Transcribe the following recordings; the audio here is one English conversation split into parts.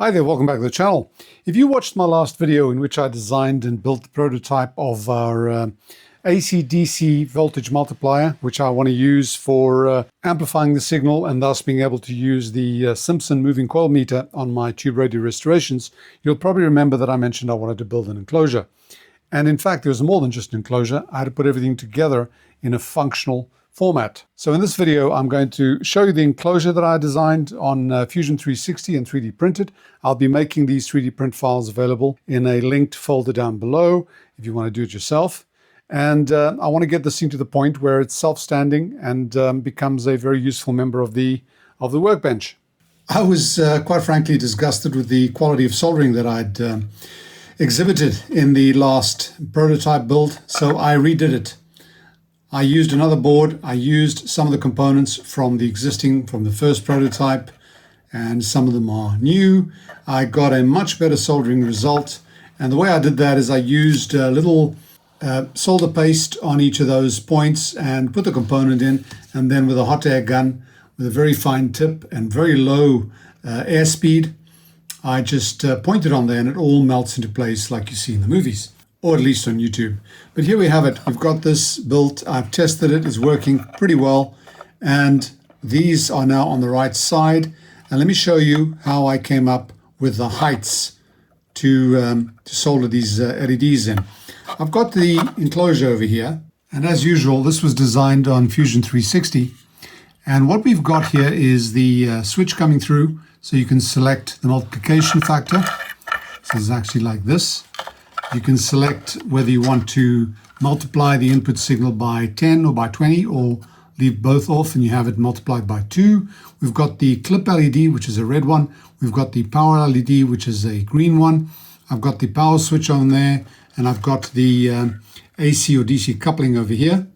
Hi there, welcome back to the channel. If you watched my last video in which I designed and built the prototype of our AC-DC Voltage Multiplier, which I want to use for amplifying the signal and thus being able to use the Simpson moving coil meter on my tube radio restorations, you'll probably remember that I mentioned I wanted to build an enclosure. And in fact, there was more than just an enclosure. I had to put everything together in a functional format. So in this video, I'm going to show you the enclosure that I designed on Fusion 360 and 3D printed. I'll be making these 3D print files available in a linked folder down below if you want to do it yourself. And I want to get this thing to the point where it's self-standing and becomes a very useful member of the workbench. I was quite frankly disgusted with the quality of soldering that I'd exhibited in the last prototype build, so I redid it. I used another board. I used some of the components from the first prototype, and some of them are new. I got a much better soldering result, and the way I did that is I used a little solder paste on each of those points and put the component in, and then with a hot air gun with a very fine tip and very low airspeed, I just point it on there and it all melts into place like you see in the movies, or at least on YouTube. But here we have it. We've got this built. I've tested it. It's working pretty well. And these are now on the right side. And let me show you how I came up with the heights to solder these LEDs in. I've got the enclosure over here. And as usual, this was designed on Fusion 360. And what we've got here is the switch coming through. So you can select the multiplication factor. So it's actually like this. You can select whether you want to multiply the input signal by 10 or by 20, or leave both off and you have it multiplied by 2. We've got the clip LED, which is a red one. We've got the power LED, which is a green one. I've got the power switch on there, and I've got the AC or DC coupling over here.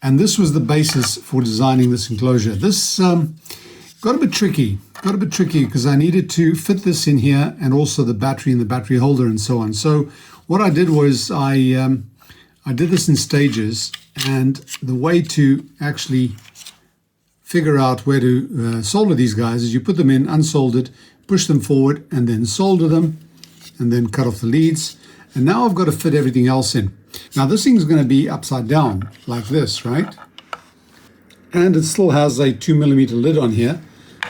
And this was the basis for designing this enclosure. This got a bit tricky because I needed to fit this in here, and also the battery and the battery holder and so on. So what I did was I did this in stages, and the way to actually figure out where to solder these guys is you put them in unsoldered, push them forward, and then solder them, and then cut off the leads. And now I've got to fit everything else in. Now this thing's going to be upside down like this, right? And it still has a 2mm lid on here.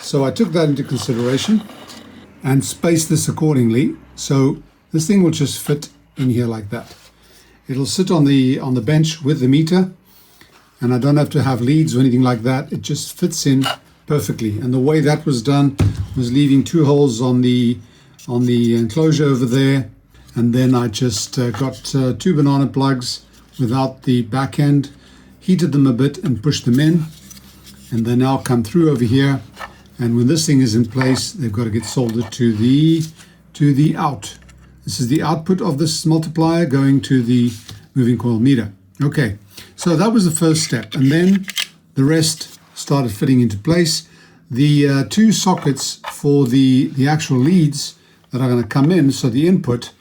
So I took that into consideration and spaced this accordingly. So this thing will just fit in here like that. It'll sit on the bench with the meter, and I don't have to have leads or anything like that. It just fits in perfectly. And the way that was done was leaving 2 holes on the enclosure over there, and then I just got 2 banana plugs without the back end, heated them a bit and pushed them in, and they now come through over here. And when this thing is in place, they've got to get soldered to the out. This is the output of this multiplier going to the moving coil meter. Okay, so that was the first step, and then the rest started fitting into place. The 2 sockets for the actual leads that are going to come in, so the input,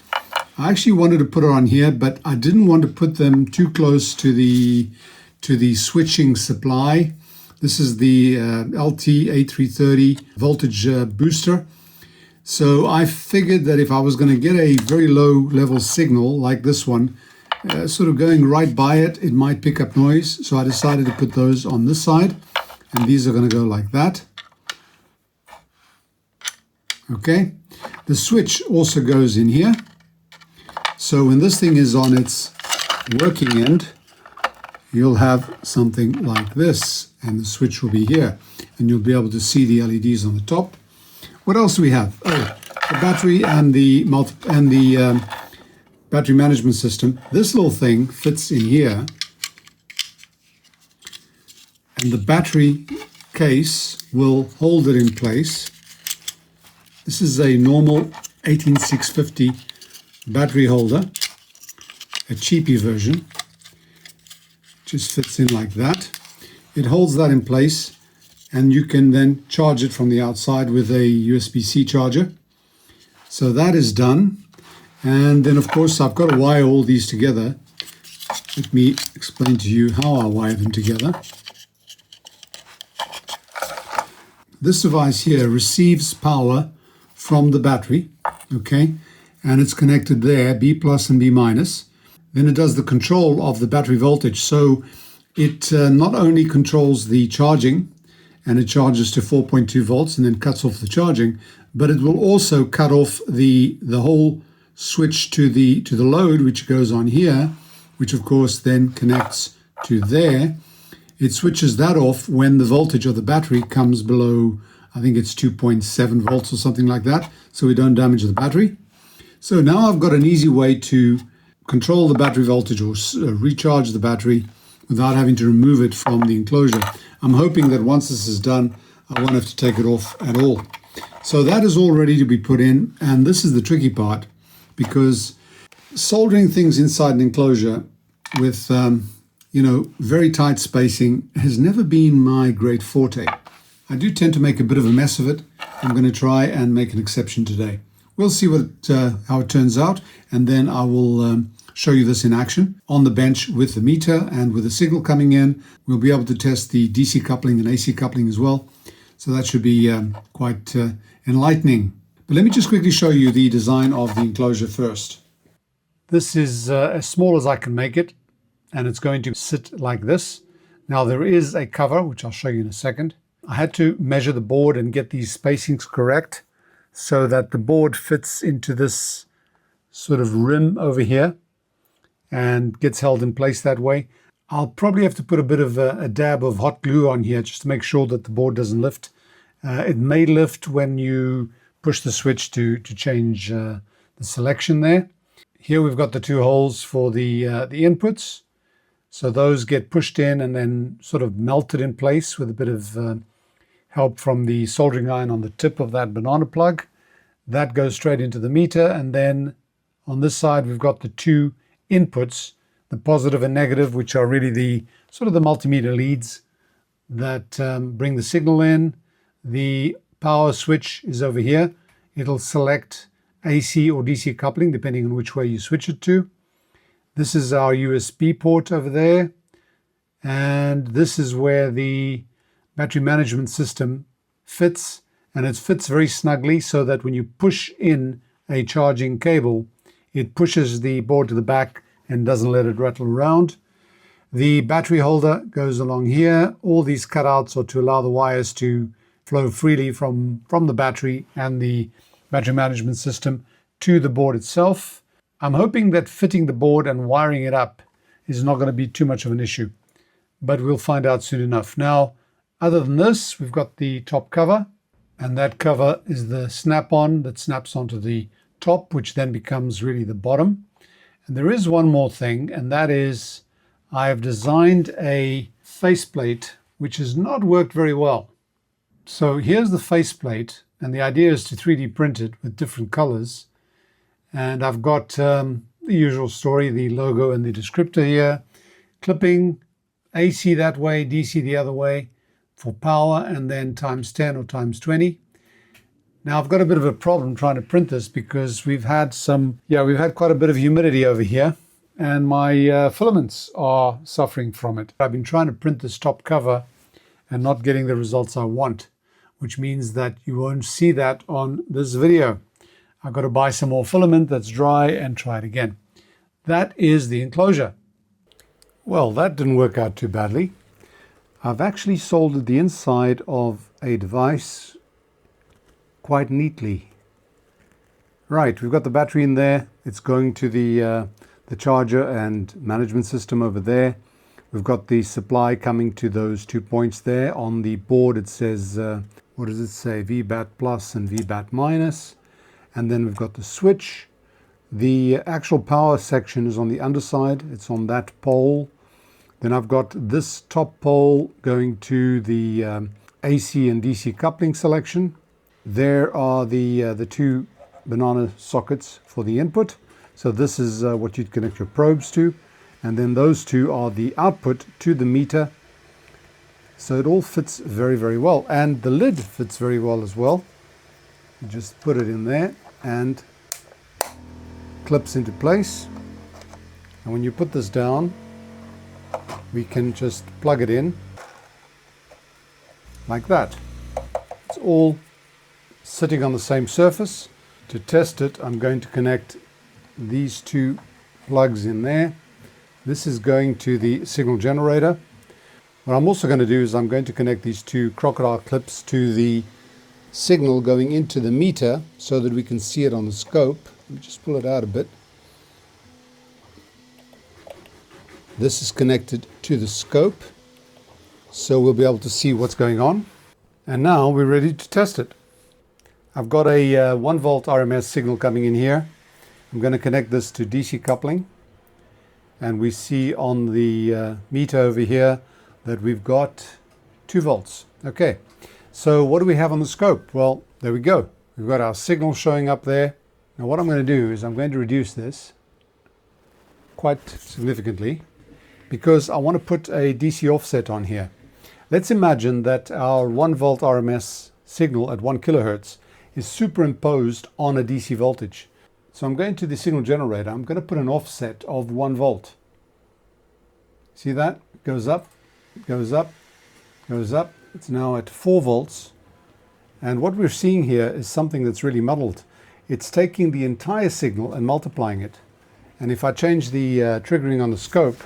I actually wanted to put it on here, but I didn't want to put them too close to the switching supply. This is the LT8330 voltage booster. So I figured that if I was going to get a very low level signal like this one, sort of going right by it, it might pick up noise. So I decided to put those on this side, and these are going to go like that. Okay, the switch also goes in here. So when this thing is on its working end, you'll have something like this, and the switch will be here, and you'll be able to see the LEDs on the top. What else do we have? Oh, the battery and the battery management system. This little thing fits in here, and the battery case will hold it in place. This is a normal 18650 battery holder, a cheapy version. Just fits in like that. It holds that in place, and you can then charge it from the outside with a USB-C charger. So that is done. And then of course I've got to wire all these together. Let me explain to you how I wire them together. This device here receives power from the battery, okay, and it's connected there, B plus and B minus. Then it does the control of the battery voltage. So it not only controls the charging, and it charges to 4.2 volts and then cuts off the charging, but it will also cut off the whole switch to the load, which goes on here, which of course then connects to there. It switches that off when the voltage of the battery comes below, I think it's 2.7 volts or something like that, so we don't damage the battery. So now I've got an easy way to control the battery voltage or recharge the battery without having to remove it from the enclosure. I'm hoping that once this is done, I won't have to take it off at all. So that is all ready to be put in, and this is the tricky part, because soldering things inside an enclosure with very tight spacing has never been my great forte. I do tend to make a bit of a mess of it. I'm going to try and make an exception today. We'll see how it turns out, and then I will show you this in action on the bench with the meter and with the signal coming in. We'll be able to test the DC coupling and AC coupling as well. So that should be quite enlightening. But let me just quickly show you the design of the enclosure first. This is as small as I can make it, and it's going to sit like this. Now there is a cover, which I'll show you in a second. I had to measure the board and get these spacings correct so that the board fits into this sort of rim over here and gets held in place that way. I'll probably have to put a bit of a dab of hot glue on here just to make sure that the board doesn't lift. It may lift when you push the switch to change the selection there. Here we've got the two holes for the inputs. So those get pushed in and then sort of melted in place with a bit of help from the soldering iron on the tip of that banana plug. That goes straight into the meter, and then on this side we've got the two inputs, the positive and negative, which are really the sort of the multimeter leads that bring the signal in. The power switch is over here. It'll select AC or DC coupling depending on which way you switch it to. This is our USB port over there, and this is where the battery management system fits, and it fits very snugly so that when you push in a charging cable, it pushes the board to the back and doesn't let it rattle around. The battery holder goes along here. All these cutouts are to allow the wires to flow freely from the battery and the battery management system to the board itself. I'm hoping that fitting the board and wiring it up is not going to be too much of an issue, but we'll find out soon enough. Now, other than this, we've got the top cover, and that cover is the snap-on that snaps onto the top, which then becomes really the bottom. And there is one more thing, and that is I have designed a faceplate which has not worked very well. So here's the faceplate, and the idea is to 3D print it with different colors. And I've got the usual story, the logo and the descriptor here. Clipping, AC that way, DC the other way for power, and then times 10 or times 20. Now I've got a bit of a problem trying to print this because we've had quite a bit of humidity over here, and my filaments are suffering from it. I've been trying to print this top cover and not getting the results I want, which means that you won't see that on this video. I've got to buy some more filament that's dry and try it again. That is the enclosure. Well, that didn't work out too badly. I've actually soldered the inside of a device quite neatly. Right, we've got the battery in there. It's going to the charger and management system over there. We've got the supply coming to those 2 points there. On the board it says, what does it say? VBAT plus and VBAT minus. And then we've got the switch. The actual power section is on the underside. It's on that pole. Then I've got this top pole going to the AC and DC coupling selection. There are the two banana sockets for the input. So this is what you'd connect your probes to. And then those two are the output to the meter. So it all fits very, very well. And the lid fits very well as well. You just put it in there and clips into place. And when you put this down, we can just plug it in like that. It's all sitting on the same surface. To test it, I'm going to connect these two plugs in there. This is going to the signal generator. What I'm also going to do is I'm going to connect these two crocodile clips to the signal going into the meter so that we can see it on the scope. Let me just pull it out a bit. This is connected to the scope, so we'll be able to see what's going on. And now we're ready to test it. I've got a 1 volt RMS signal coming in here. I'm going to connect this to DC coupling. And we see on the meter over here that we've got 2 volts. Okay, so what do we have on the scope? Well, there we go. We've got our signal showing up there. Now what I'm going to do is I'm going to reduce this quite significantly because I want to put a DC offset on here. Let's imagine that our 1 volt RMS signal at 1 kilohertz is superimposed on a DC voltage. So I'm going to the signal generator. I'm going to put an offset of 1 volt. See that? It goes up, goes up, goes up. It's now at 4 volts. And what we're seeing here is something that's really muddled. It's taking the entire signal and multiplying it. And if I change the triggering on the scope,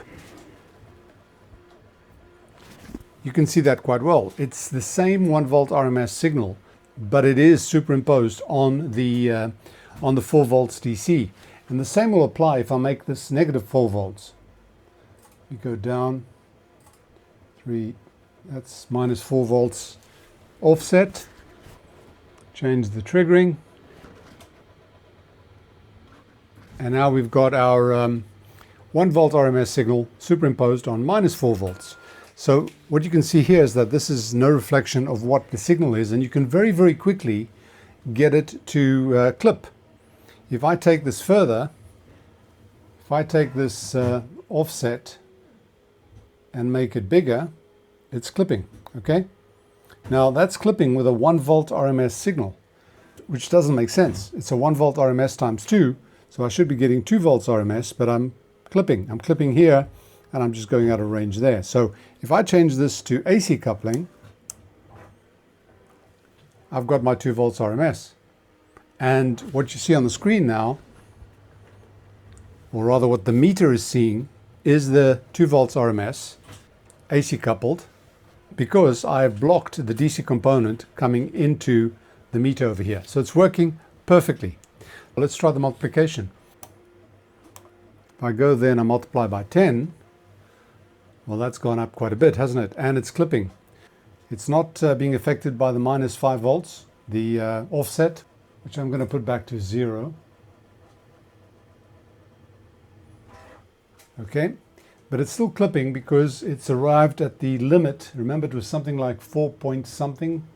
you can see that quite well. It's the same 1 volt RMS signal, but it is superimposed on the 4 volts DC. And the same will apply if I make this negative 4 volts. We go down 3, that's minus 4 volts offset. Change the triggering. And now we've got our 1 volt RMS signal superimposed on minus 4 volts. So what you can see here is that this is no reflection of what the signal is, and you can very, very quickly get it to clip. If I take this further, if I take this offset and make it bigger, it's clipping, okay? Now that's clipping with a 1 volt RMS signal, which doesn't make sense. It's a 1 volt RMS times 2, so I should be getting 2 volts RMS, but I'm clipping. I'm clipping here, and I'm just going out of range there. So if I change this to AC coupling, I've got my 2 volts RMS. And what you see on the screen now, or rather what the meter is seeing, is the 2 volts RMS AC coupled, because I have blocked the DC component coming into the meter over here. So it's working perfectly. Let's try the multiplication. If I go there and I multiply by 10, well, that's gone up quite a bit, hasn't it? And it's clipping. It's not being affected by the minus 5 volts, the offset, which I'm going to put back to 0. Okay, but it's still clipping because it's arrived at the limit. Remember, it was something like 4 point something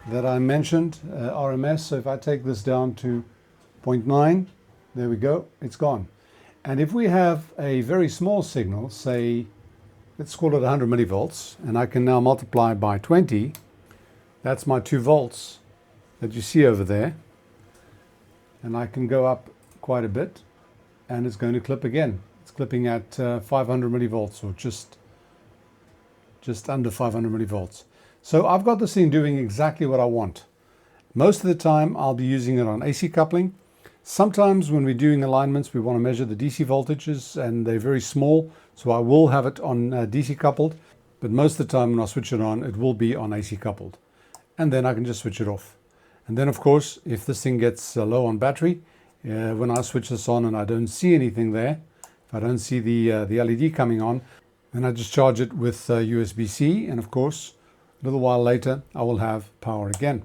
that I mentioned, RMS. So if I take this down to 0.9, there we go, it's gone. And if we have a very small signal, say, let's call it 100 millivolts, and I can now multiply by 20. That's my 2 volts that you see over there. And I can go up quite a bit, and it's going to clip again. It's clipping at 500 millivolts, or just under 500 millivolts. So I've got this thing doing exactly what I want. Most of the time, I'll be using it on AC coupling. Sometimes when we're doing alignments, we want to measure the DC voltages, and they're very small, so I will have it on DC coupled, but most of the time when I switch it on, it will be on AC coupled. And then I can just switch it off. And then of course, if this thing gets low on battery, when I switch this on and I don't see anything there, if I don't see the LED coming on, then I just charge it with USB-C, and of course, a little while later, I will have power again.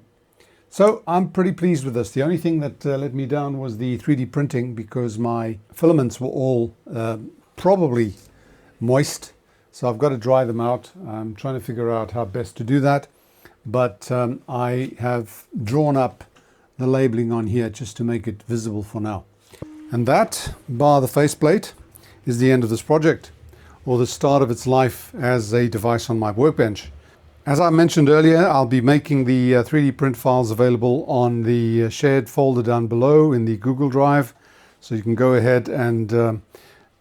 So I'm pretty pleased with this. The only thing that let me down was the 3D printing, because my filaments were all probably moist. So I've got to dry them out. I'm trying to figure out how best to do that. But I have drawn up the labeling on here just to make it visible for now. And that, bar the faceplate, is the end of this project, or the start of its life as a device on my workbench. As I mentioned earlier, I'll be making the 3D print files available on the shared folder down below in the Google Drive. So you can go ahead and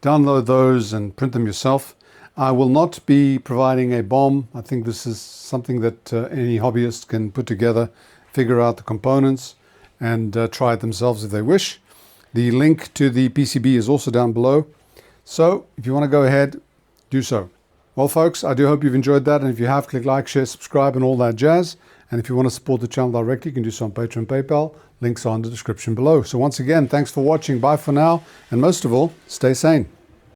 download those and print them yourself. I will not be providing a BOM. I think this is something that any hobbyist can put together figure out the components and try it themselves if they wish. The link to the PCB is also down below. So if you want to go ahead, do so. Well, folks, I do hope you've enjoyed that. And if you have, click like, share, subscribe, and all that jazz. And if you want to support the channel directly, you can do so on Patreon and PayPal. Links are in the description below. So once again, thanks for watching. Bye for now. And most of all, stay sane.